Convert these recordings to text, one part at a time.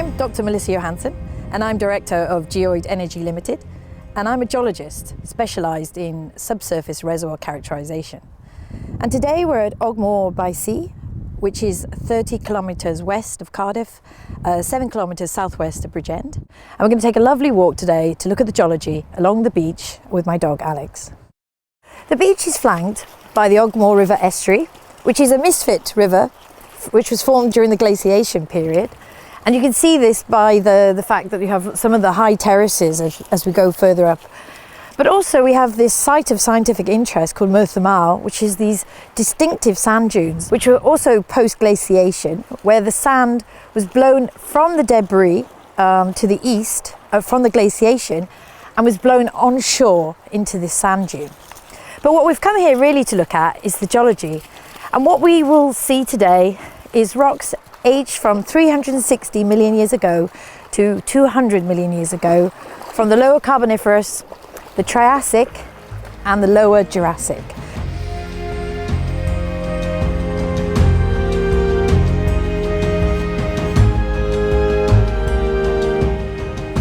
I'm Dr. Melissa Johansson, and I'm Director of Geode-Energy Limited, and I'm a geologist specialised in subsurface reservoir characterisation. And today we're at Ogmore-by-Sea, which is 30 kilometres west of Cardiff, 7 kilometres southwest of Bridgend. And we're going to take a lovely walk today to look at the geology along the beach with my dog Alex. The beach is flanked by the Ogmore River estuary, which is a misfit river which was formed during the glaciation period. And you can see this by the fact that we have some of the high terraces as we go further up. But also we have this site of scientific interest called Merthyr Mawr, which is these distinctive sand dunes, which were also post-glaciation, where the sand was blown from the debris to the east, from the glaciation, and was blown onshore into this sand dune. But what we've come here really to look at is the geology. And what we will see today is rocks aged from 360 million years ago to 200 million years ago from the Lower Carboniferous, the Triassic and the Lower Jurrassic.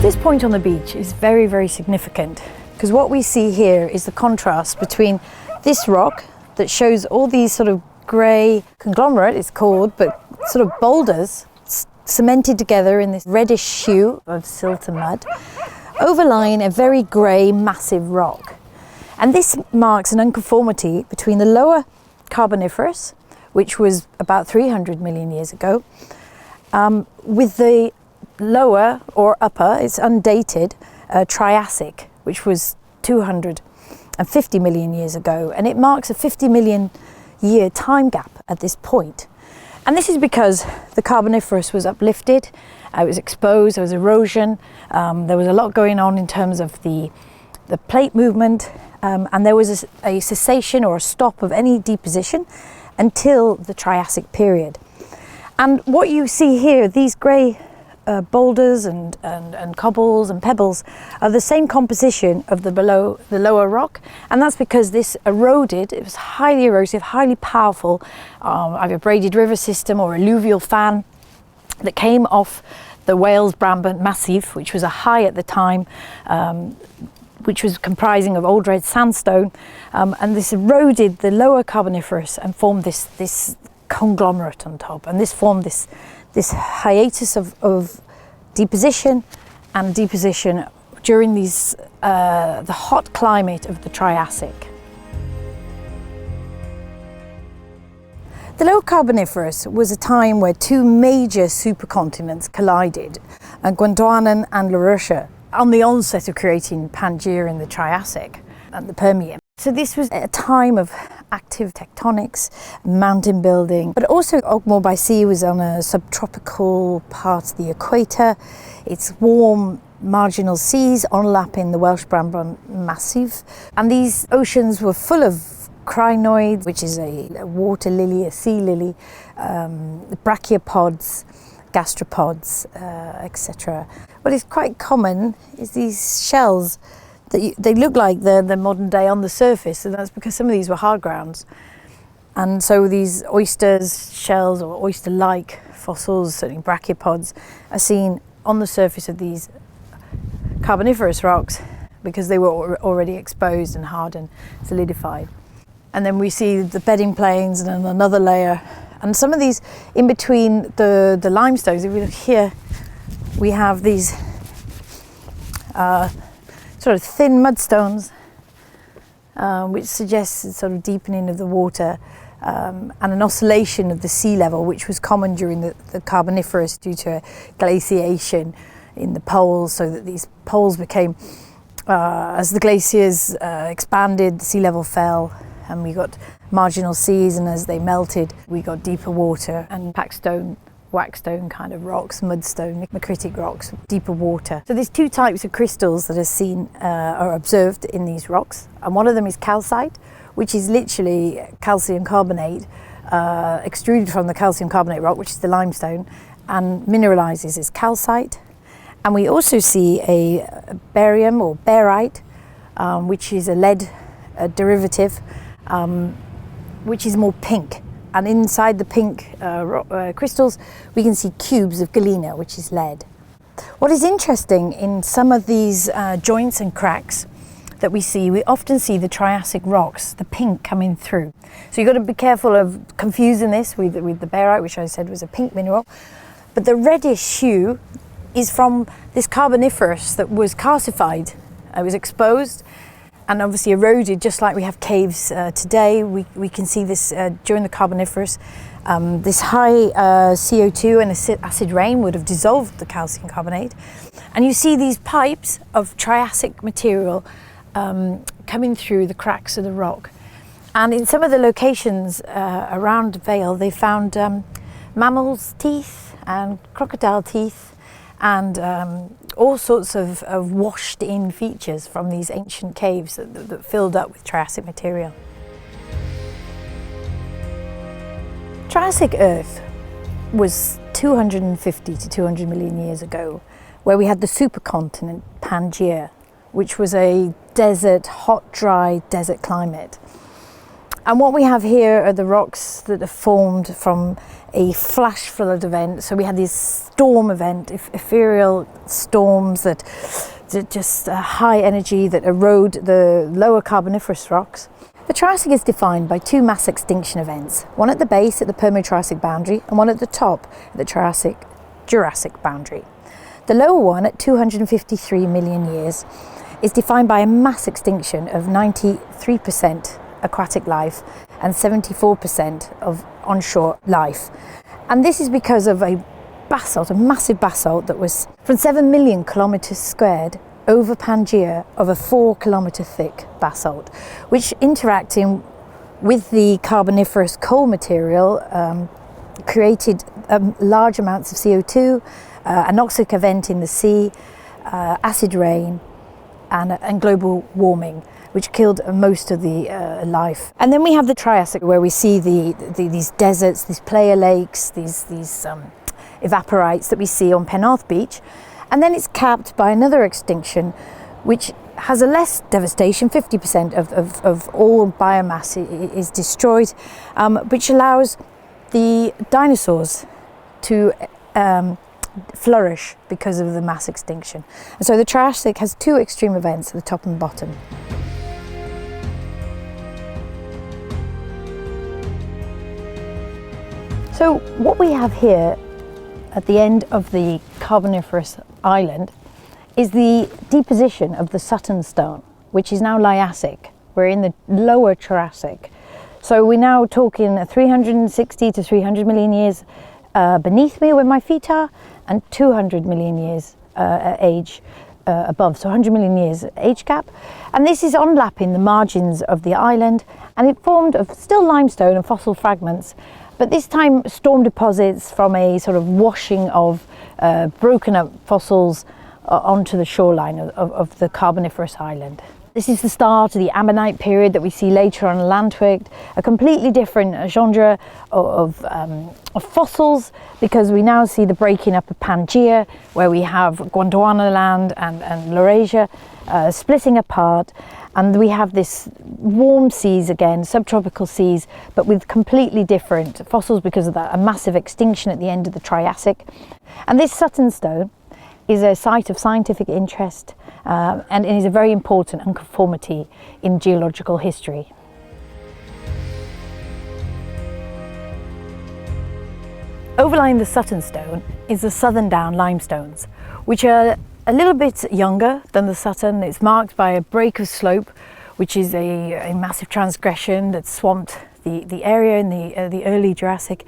This point on the beach is very, very significant because what we see here is the contrast between this rock that shows all these sort of grey conglomerate, it's called, but sort of boulders cemented together in this reddish hue of silt and mud, overlying a very grey, massive rock. And this marks an unconformity between the Lower Carboniferous, which was about 300 million years ago, with the lower or upper, it's undated, Triassic, which was 250 million years ago. And it marks a 50 million year time gap at this point. And this is because the Carboniferous was uplifted, it was exposed, there was erosion, there was a lot going on in terms of the plate movement, and there was a cessation or a stop of any deposition until the Triassic period. And what you see here, these grey boulders and cobbles and pebbles are the same composition of the lower rock, and that's because this eroded. It was highly erosive, highly powerful, either braided river system or alluvial fan that came off the Wales-Brabant Massif, which was a high at the time, which was comprising of old red sandstone, and this eroded the Lower Carboniferous and formed this conglomerate on top, and this formed this hiatus of deposition and deposition during the hot climate of the Triassic. The Lower Carboniferous was a time where two major supercontinents collided, Gondwana and Laurussia, on the onset of creating Pangaea in the Triassic and the Permian. So this was a time of active tectonics, mountain building, but also Ogmore-by-Sea was on a subtropical part of the equator. It's warm marginal seas overlapping the Welsh-Brabant Massif, and these oceans were full of crinoids, which is a water lily, a sea lily, brachiopods, gastropods, etc. What is quite common is these shells. They look like the modern day on the surface, and that's because some of these were hard grounds. And so these oysters, shells, or oyster-like fossils, certainly brachiopods, are seen on the surface of these Carboniferous rocks because they were already exposed and hard and solidified. And then we see the bedding planes and then another layer. And some of these in between the limestones, if we look here, we have these sort of thin mudstones, which suggests a sort of deepening of the water and an oscillation of the sea level, which was common during the Carboniferous due to glaciation in the poles, so that these poles became, as the glaciers expanded, the sea level fell, and we got marginal seas, and as they melted, we got deeper water and packstone, waxstone kind of rocks, mudstone, macritic rocks, deeper water. So there's two types of crystals that are seen or observed in these rocks, and one of them is calcite, which is literally calcium carbonate extruded from the calcium carbonate rock, which is the limestone, and mineralizes as calcite. And we also see a barium or barite, which is a lead derivative, which is more pink And inside the pink crystals, we can see cubes of galena, which is lead. What is interesting in some of these joints and cracks that we see, we often see the Triassic rocks, the pink coming through. So you've got to be careful of confusing this with the barite, which I said was a pink mineral. But the reddish hue is from this Carboniferous that was calcified. It was exposed and obviously eroded, just like we have caves today. We can see this during the Carboniferous. This high CO2 and acid rain would have dissolved the calcium carbonate. And you see these pipes of Triassic material coming through the cracks of the rock. And in some of the locations around Vale, they found mammals' teeth and crocodile teeth and all sorts of washed in features from these ancient caves that filled up with Triassic material. Triassic Earth was 250 to 200 million years ago, where we had the supercontinent Pangaea, which was a desert, hot, dry desert climate. And what we have here are the rocks that are formed from a flash flood event. So we had this storm event, ethereal storms that just high energy that erode the lower Carboniferous rocks. The Triassic is defined by two mass extinction events, one at the base at the Permo-Triassic boundary and one at the top at the Triassic-Jurassic boundary. The lower one at 253 million years is defined by a mass extinction of 93% aquatic life and 74% of onshore life. And this is because of a basalt, a massive basalt that was from 7 million kilometers squared over Pangaea of a 4 kilometer thick basalt, which interacting with the Carboniferous coal material created large amounts of CO2, anoxic event in the sea, acid rain, and global warming, which killed most of the life. And then we have the Triassic, where we see these deserts, these playa lakes, these evaporites that we see on Penarth Beach. And then it's capped by another extinction, which has a less devastation. 50% of all biomass is destroyed, which allows the dinosaurs to flourish because of the mass extinction. And so the Triassic has two extreme events at the top and bottom. So what we have here at the end of the Carboniferous island is the deposition of the Sutton stone, which is now Liassic. We're in the Lower Jurrassic. So we're now talking 360 to 300 million years beneath me where my feet are, and 200 million years age above, so 100 million years age gap. And this is onlapping the margins of the island, and it formed of still limestone and fossil fragments, but this time storm deposits from a sort of washing of broken up fossils onto the shoreline of the Carboniferous island. This is the start of the Ammonite period that we see later on Landwicht, a completely different genre of fossils, because we now see the breaking up of Pangaea, where we have Gondwanaland and Laurasia splitting apart, and we have this warm seas again, subtropical seas, but with completely different fossils because of that, a massive extinction at the end of the Triassic. And this Sutton stone is a site of scientific interest and it is a very important unconformity in geological history. Overlying the Sutton stone is the Southern Down limestones, which are a little bit younger than the Sutton. It's marked by a break of slope, which is a massive transgression that swamped the area in the early Jurassic,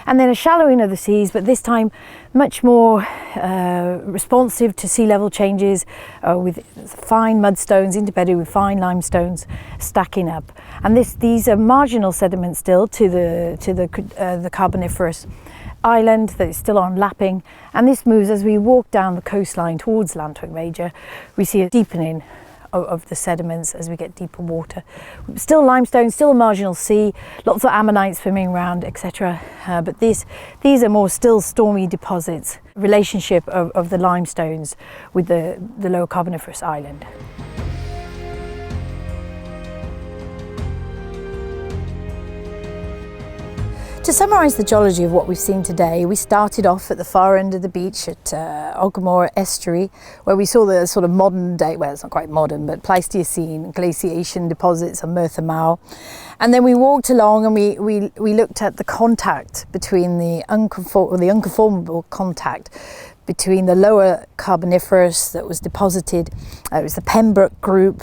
and then a shallowing of the seas, but this time much more responsive to sea level changes, with fine mudstones interbedded with fine limestones stacking up. And these are marginal sediments still to the Carboniferous island that is still on lapping, and this moves as we walk down the coastline towards Landwicht Major. We see a deepening of the sediments as we get deeper water. Still limestone, still a marginal sea, lots of ammonites swimming around, etc. But these are more still stormy deposits, relationship of the limestones with the Lower Carboniferous island. To summarise the geology of what we've seen today, we started off at the far end of the beach at Ogmore Estuary, where we saw the sort of modern day, well, it's not quite modern, but Pleistocene glaciation deposits of Merthyr Mawr. And then we walked along and we looked at the contact between the unconformable contact between the lower Carboniferous that was deposited, it was the Pembroke group,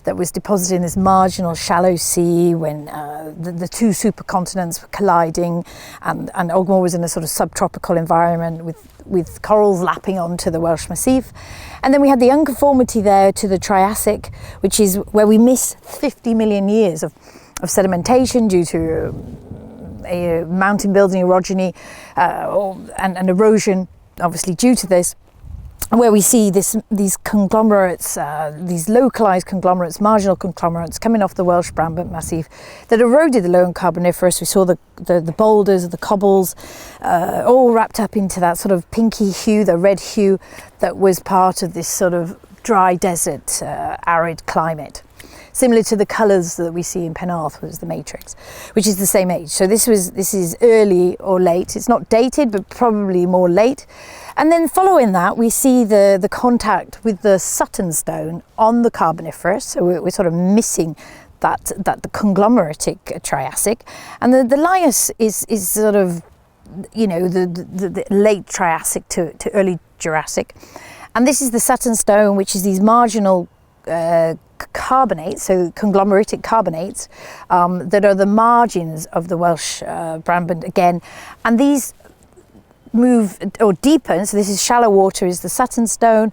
that was deposited in this marginal shallow sea when the two supercontinents were colliding, and Ogmore was in a sort of subtropical environment with corals lapping onto the Welsh Massif. And then we had the Unconformity there to the Triassic, which is where we miss 50 million years of sedimentation due to mountain building, orogeny and erosion, obviously due to this. Where we see these conglomerates, these localised conglomerates, marginal conglomerates coming off the Welsh Brabant Massif that eroded the lower Carboniferous. We saw the boulders, the cobbles, all wrapped up into that sort of pinky hue, the red hue that was part of this sort of dry desert, arid climate. Similar to the colours that we see in Penarth was the matrix, which is the same age. So this is early or late. It's not dated, but probably more late. And then following that, we see the contact with the Sutton stone on the Carboniferous. So we're sort of missing the conglomeratic Triassic. And the lias is sort of, you know, the late Triassic to early Jurassic. And this is the Sutton stone, which is these marginal carbonates, so conglomeratic carbonates, that are the margins of the Welsh Brabant again. And these move or deepen, so this is shallow water, is the Sutton stone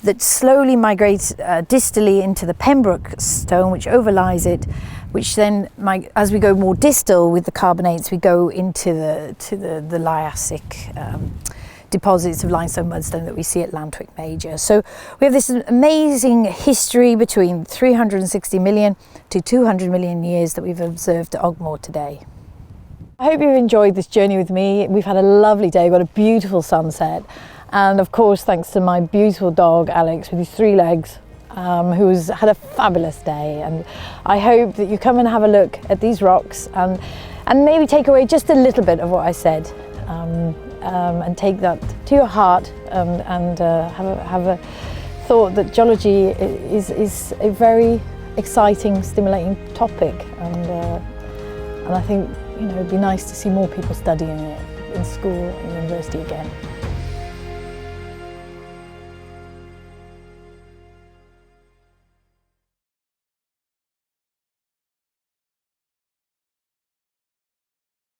that slowly migrates distally into the Pembroke stone, which overlies it, which then, as we go more distal with the carbonates, we go into the Liassic deposits of limestone mudstone that we see at Lantwick Major. So we have this amazing history between 360 million to 200 million years that we've observed at Ogmore today. I hope you've enjoyed this journey with me. We've had a lovely day, got a beautiful sunset, and of course thanks to my beautiful dog Alex with his 3 legs, who's had a fabulous day. And I hope that you come and have a look at these rocks and maybe take away just a little bit of what I said, and take that to your heart, and have a thought that geology is a very exciting, stimulating topic, and I think, you know, it'd be nice to see more people studying it in school and university again.